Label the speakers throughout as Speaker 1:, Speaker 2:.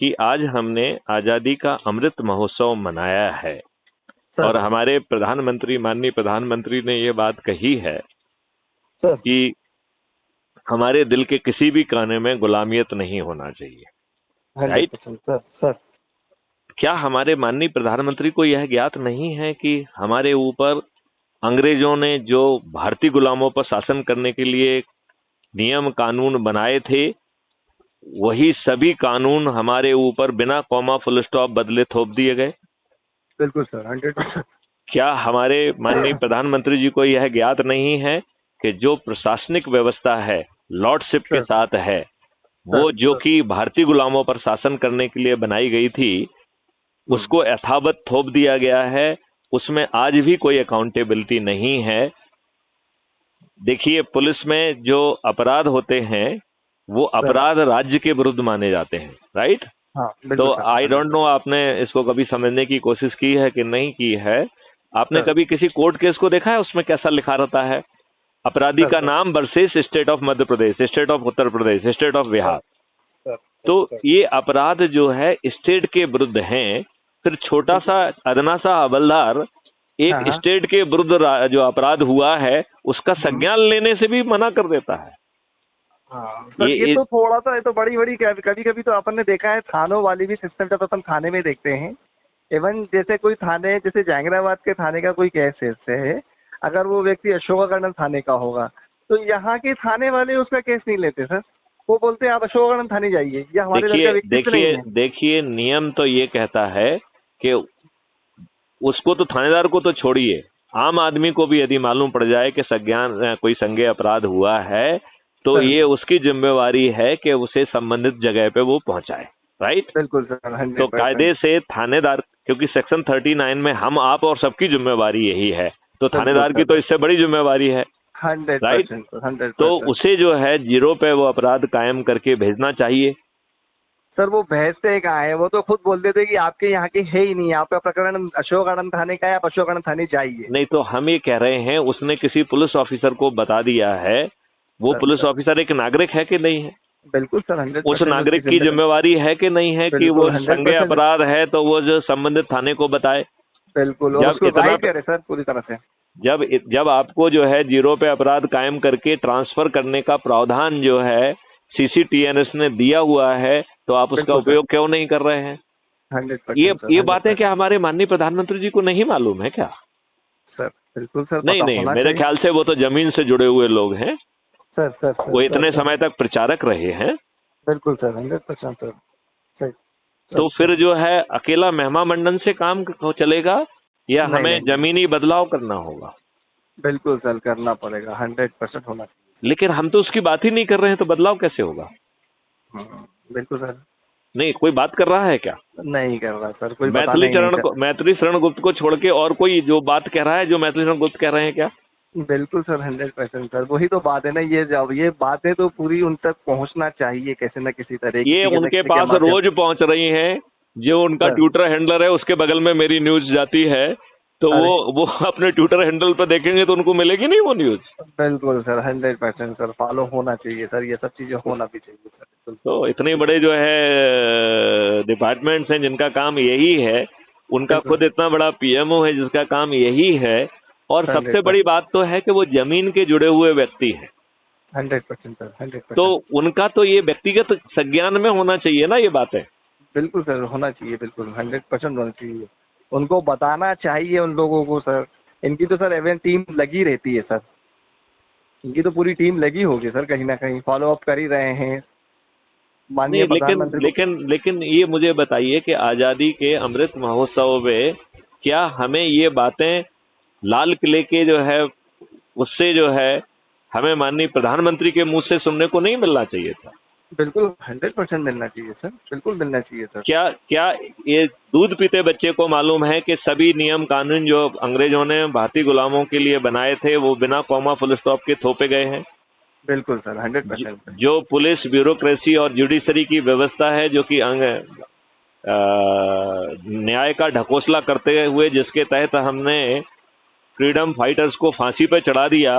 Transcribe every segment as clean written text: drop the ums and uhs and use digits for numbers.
Speaker 1: कि आज हमने आजादी का अमृत महोत्सव मनाया है
Speaker 2: सर।
Speaker 1: और हमारे प्रधानमंत्री, माननीय प्रधानमंत्री ने ये बात कही है
Speaker 2: सर।
Speaker 1: कि हमारे दिल के किसी भी कोने में गुलामियत नहीं होना चाहिए, राइट?
Speaker 2: 100% सर। सर।
Speaker 1: क्या हमारे माननीय प्रधानमंत्री को यह ज्ञात नहीं है कि हमारे ऊपर अंग्रेजों ने जो भारतीय गुलामों पर शासन करने के लिए नियम कानून बनाए थे, वही सभी कानून हमारे ऊपर बिना कॉमा फुल स्टॉप बदले थोप दिए गए?
Speaker 2: बिल्कुल सर, 100%।
Speaker 1: क्या हमारे माननीय प्रधानमंत्री जी को यह ज्ञात नहीं है कि जो प्रशासनिक व्यवस्था है लॉर्डशिप के साथ है, वो जो कि भारतीय गुलामों पर शासन करने के लिए बनाई गई थी, उसको यथावत थोप दिया गया है, उसमें आज भी कोई अकाउंटेबिलिटी नहीं है। देखिए, पुलिस में जो अपराध होते हैं वो अपराध राज्य के विरुद्ध माने जाते हैं, राइट?
Speaker 2: हाँ,
Speaker 1: तो आई डोंट नो आपने इसको कभी समझने की कोशिश की है कि नहीं की है। आपने कभी किसी कोर्ट केस को देखा है उसमें कैसा लिखा रहता है? अपराधी का नाम versus state of Madhya Pradesh, state of Uttar Pradesh, state of Bihar. तो ये अपराध जो है स्टेट के विरुद्ध हैं, फिर छोटा सा अदना सा हवलदार एक स्टेट के विरुद्ध जो अपराध हुआ है उसका संज्ञान लेने से भी मना कर देता है।
Speaker 2: हाँ, ये तो थोड़ा सा, ये तो बड़ी बड़ी कभी कभी तो अपन ने देखा है थानों वाली भी सिस्टम, जब अपन थाने में देखते हैं, इवन जैसे कोई थाने, जैसे जहांगीराबाद के थाने का कोई केस है, अगर वो व्यक्ति अशोकानंद थाने का होगा तो यहाँ के थाने वाले उसका केस नहीं लेते सर, वो बोलते हैं आप अशोकानंद थाने जाइए, या हमारे
Speaker 1: देखिए नियम तो ये कहता है कि उसको तो, थानेदार को तो छोड़िए, आम आदमी को भी यदि मालूम पड़ जाए कि कोई संज्ञेय अपराध हुआ है तो ये उसकी जिम्मेवारी है कि उसे संबंधित जगह पे वो पहुंचाए, राइट?
Speaker 2: बिल्कुल सर।
Speaker 1: तो कायदे से थानेदार, क्योंकि सेक्शन 39 में हम आप और सबकी जिम्मेवारी यही है, तो थानेदार की तो इससे बड़ी जिम्मेवारी है,
Speaker 2: 100%,
Speaker 1: राइट? तो उसे जो है जीरो पे वो अपराध कायम करके भेजना चाहिए।
Speaker 2: सर वो भेजते कहाँ है, वो तो खुद बोल देते कि आपके यहाँ के है ही नहीं, आपका प्रकरण अशोकानंद थाने का है, आप अशोकानंद थाने जाइए।
Speaker 1: नहीं, तो हम ये कह रहे हैं उसने किसी पुलिस ऑफिसर को बता दिया है, वो पुलिस ऑफिसर एक नागरिक है कि नहीं है?
Speaker 2: बिल्कुल सर, 100%।
Speaker 1: उस नागरिक की जिम्मेवारी है कि नहीं है कि वो संज्ञेय अपराध है तो वो जो संबंधित थाने को बताए।
Speaker 2: बिल्कुल, और उसको गाइड करे सर पूरी तरह से।
Speaker 1: जब आपको जो है जीरो पे अपराध कायम करके ट्रांसफर करने का प्रावधान जो है सीसीटीएनएस ने दिया हुआ है, तो आप उसका उपयोग क्यों नहीं कर रहे हैं?
Speaker 2: 100%।
Speaker 1: ये बातें क्या हमारे माननीय प्रधानमंत्री जी को नहीं मालूम है क्या?
Speaker 2: सर बिल्कुल सर।
Speaker 1: नहीं, मेरे ख्याल से वो तो जमीन से जुड़े हुए लोग हैं
Speaker 2: सर।
Speaker 1: वो इतने समय तक प्रचारक रहे हैं।
Speaker 2: बिल्कुल सर, 100% सर।
Speaker 1: तो फिर जो है अकेला महिमा मंडन से काम चलेगा या हमें जमीनी बदलाव करना होगा?
Speaker 2: बिल्कुल सर, करना पड़ेगा, 100% होना चाहिए।
Speaker 1: लेकिन हम तो उसकी बात ही नहीं कर रहे हैं, तो बदलाव कैसे होगा?
Speaker 2: बिल्कुल सर।
Speaker 1: नहीं, कोई बात कर रहा है क्या?
Speaker 2: नहीं कर रहा सर, कोई
Speaker 1: मैथिली शरण गुप्त को छोड़ के और कोई जो बात कह रहा है जो मैथिली शरण गुप्त कह रहे हैं क्या?
Speaker 2: बिल्कुल सर, 100% सर। वही तो बात है ना, ये बातें तो पूरी उन तक पहुंचना चाहिए कैसे न किसी तरह।
Speaker 1: ये उनके पास रोज पहुंच रही हैं। जो उनका ट्विटर हैंडलर है उसके बगल में मेरी न्यूज जाती है, तो वो अपने ट्विटर हैंडल पर देखेंगे तो उनको मिलेगी नहीं वो न्यूज।
Speaker 2: बिल्कुल सर, 100% सर, फॉलो होना चाहिए सर, ये सब चीजें होना भी चाहिए सर।
Speaker 1: तो इतने बड़े जो है डिपार्टमेंट्स हैं जिनका काम यही है, उनका खुद इतना बड़ा पीएमओ है जिसका काम यही है, और सबसे बड़ी बात तो है कि वो जमीन के जुड़े हुए व्यक्ति हैं।
Speaker 2: 100% सर, 100%।
Speaker 1: तो उनका तो ये व्यक्तिगत संज्ञान में होना चाहिए ना ये बातें।
Speaker 2: बिल्कुल सर, होना चाहिए, बिल्कुल 100% होना चाहिए। उनको बताना चाहिए उन लोगों को सर। इनकी तो सर एवन टीम लगी रहती है सर, इनकी तो पूरी टीम लगी होगी सर, कहीं ना कहीं फॉलो अप कर ही रहे हैं माननीय प्रधानमंत्री।
Speaker 1: लेकिन ये मुझे बताइए कि आजादी के अमृत महोत्सव में क्या हमें ये बातें लाल किले के जो है उससे जो है हमें माननीय प्रधानमंत्री के मुंह से सुनने को नहीं मिलना चाहिए था?
Speaker 2: बिल्कुल 100% मिलना चाहिए सर, बिल्कुल मिलना चाहिए सर।
Speaker 1: क्या ये दूध पीते बच्चे को मालूम है कि सभी नियम कानून जो अंग्रेजों ने भारतीय गुलामों के लिए बनाए थे वो बिना कॉमा फुल स्टॉप के थोपे गए हैं?
Speaker 2: बिल्कुल सर, 100%।
Speaker 1: जो पुलिस ब्यूरोक्रेसी और जुडिशरी की व्यवस्था है जो कि न्याय का ढकोसला करते हुए जिसके तहत हमने फ्रीडम फाइटर्स को फांसी पर चढ़ा दिया,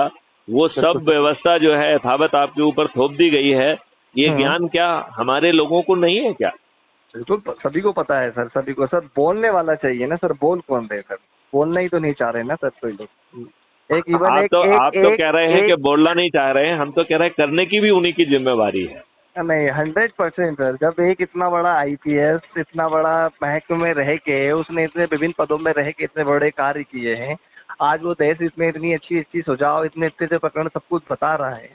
Speaker 1: वो सब व्यवस्था जो है यथावत आपके ऊपर थोप दी गई है। ये ज्ञान क्या हमारे लोगों को नहीं है क्या?
Speaker 2: बिल्कुल सभी को पता है सर, सभी को सर। बोलने वाला चाहिए ना सर, बोल कौन रहे सर? बोलना ही तो नहीं चाह रहे ना सर कोई लोग। एक इवन
Speaker 1: आप
Speaker 2: एक
Speaker 1: तो
Speaker 2: एक
Speaker 1: आप तो
Speaker 2: एक
Speaker 1: कह रहे हैं
Speaker 2: एक
Speaker 1: कि बोलना नहीं चाह रहे हैं, हम तो कह रहे हैं करने की भी उन्हीं की जिम्मेवारी है।
Speaker 2: नहीं, 100% सर। जब एक इतना बड़ा आईपीएस, इतना बड़ा महकमे में रह के, उसने इतने विभिन्न पदों में रह के इतने बड़े कार्य किए हैं, आज वो देश इसमें इतनी अच्छी अच्छी सुझाव, इतने अच्छे से प्रकरण सब कुछ बता रहा है,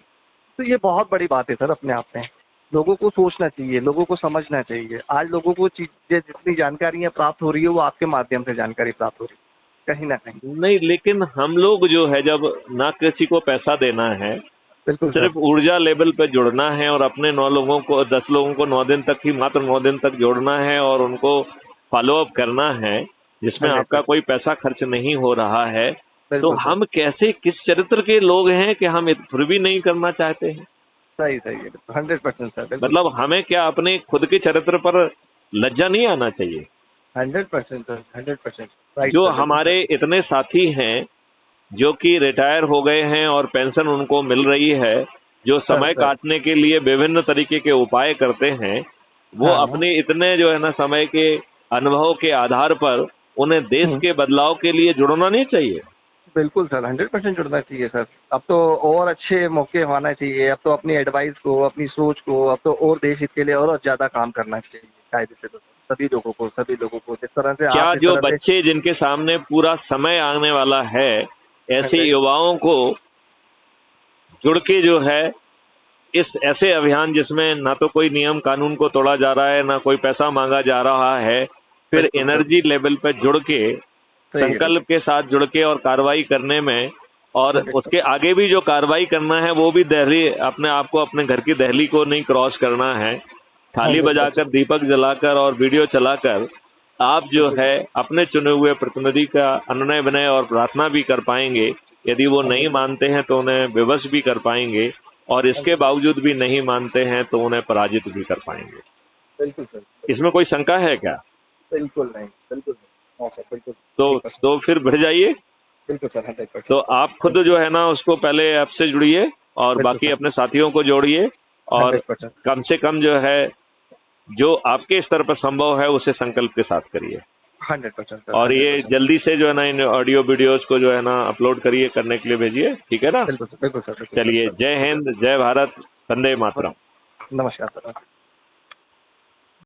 Speaker 2: तो ये बहुत बड़ी बात है सर अपने आप में। लोगों को सोचना चाहिए, लोगों को समझना चाहिए। आज लोगों को चीजें, जितनी जानकारियां प्राप्त हो रही है, वो आपके माध्यम से जानकारी प्राप्त हो रही है कहीं ना कहीं।
Speaker 1: नहीं, लेकिन हम लोग जो है, जब ना किसी को पैसा देना है,
Speaker 2: बिल्कुल सर।
Speaker 1: सिर्फ ऊर्जा लेवल पे जुड़ना है और अपने 9 लोगों को, 10 लोगों को 9 दिन तक ही, मात्र 9 दिन तक जोड़ना है और उनको फॉलो अप करना है, जिसमें आपका कोई पैसा खर्च नहीं हो रहा है, तो हम कैसे, किस चरित्र के लोग हैं कि हम फिर भी नहीं करना चाहते हैं?
Speaker 2: सही सही है, 100% सर।
Speaker 1: मतलब हमें क्या अपने खुद के चरित्र पर लज्जा नहीं आना चाहिए?
Speaker 2: 100% सर, 100%।
Speaker 1: जो हमारे इतने साथी हैं जो कि रिटायर हो गए हैं और पेंशन उनको मिल रही है, जो समय काटने के लिए विभिन्न तरीके के उपाय करते हैं, वो अपने इतने जो है ना समय के अनुभव के आधार पर उन्हें देश के बदलाव के लिए जुड़ना नहीं चाहिए?
Speaker 2: बिल्कुल सर, 100% जुड़ना चाहिए सर। अब तो और अच्छे मौके होना चाहिए। अब तो अपनी एडवाइस को, अपनी सोच को, अब तो और देश हित के लिए और ज़्यादा काम करना चाहिए कायदे से। तो सभी लोगों को जिस तरह से
Speaker 1: क्या
Speaker 2: आप,
Speaker 1: जो बच्चे जिनके सामने पूरा समय आने वाला है, ऐसे युवाओं को जुड़ के जो है, इस ऐसे अभियान जिसमें ना तो कोई नियम कानून को तोड़ा जा रहा है, ना कोई पैसा मांगा जा रहा है, फिर एनर्जी लेवल पे जुड़ के, संकल्प के साथ जुड़ के और कार्रवाई करने में, और उसके आगे भी जो कार्रवाई करना है वो भी दहली, अपने आप को, अपने घर की दहली को नहीं क्रॉस करना है। थाली बजाकर, दीपक जलाकर और वीडियो चलाकर आप जो है अपने चुने हुए प्रतिनिधि का अनुनय विनय और प्रार्थना भी कर पाएंगे। यदि वो नहीं मानते हैं तो उन्हें विवश भी कर पाएंगे, और इसके बावजूद भी नहीं मानते हैं तो उन्हें पराजित भी कर पाएंगे।
Speaker 2: बिल्कुल सर।
Speaker 1: इसमें कोई शंका है क्या?
Speaker 2: बिल्कुल नहीं, बिल्कुल नहीं। हाँ सर, बिल्कुल।
Speaker 1: तो फिर बढ़ जाइए।
Speaker 2: बिल्कुल सर, 100%।
Speaker 1: तो आप खुद जो है ना उसको पहले ऐप से जुड़िए और बाकी अपने साथियों को जोड़िए, और कम से कम जो है, जो आपके स्तर पर संभव है उसे संकल्प के साथ करिए।
Speaker 2: 100%।
Speaker 1: और ये जल्दी से जो है ना इन ऑडियो वीडियोस को जो है ना अपलोड करिए, करने के लिए भेजिए, ठीक है ना?
Speaker 2: बिल्कुल सर।
Speaker 1: चलिए, जय हिंद, जय भारत, वंदे मातरम।
Speaker 2: नमस्कार सर।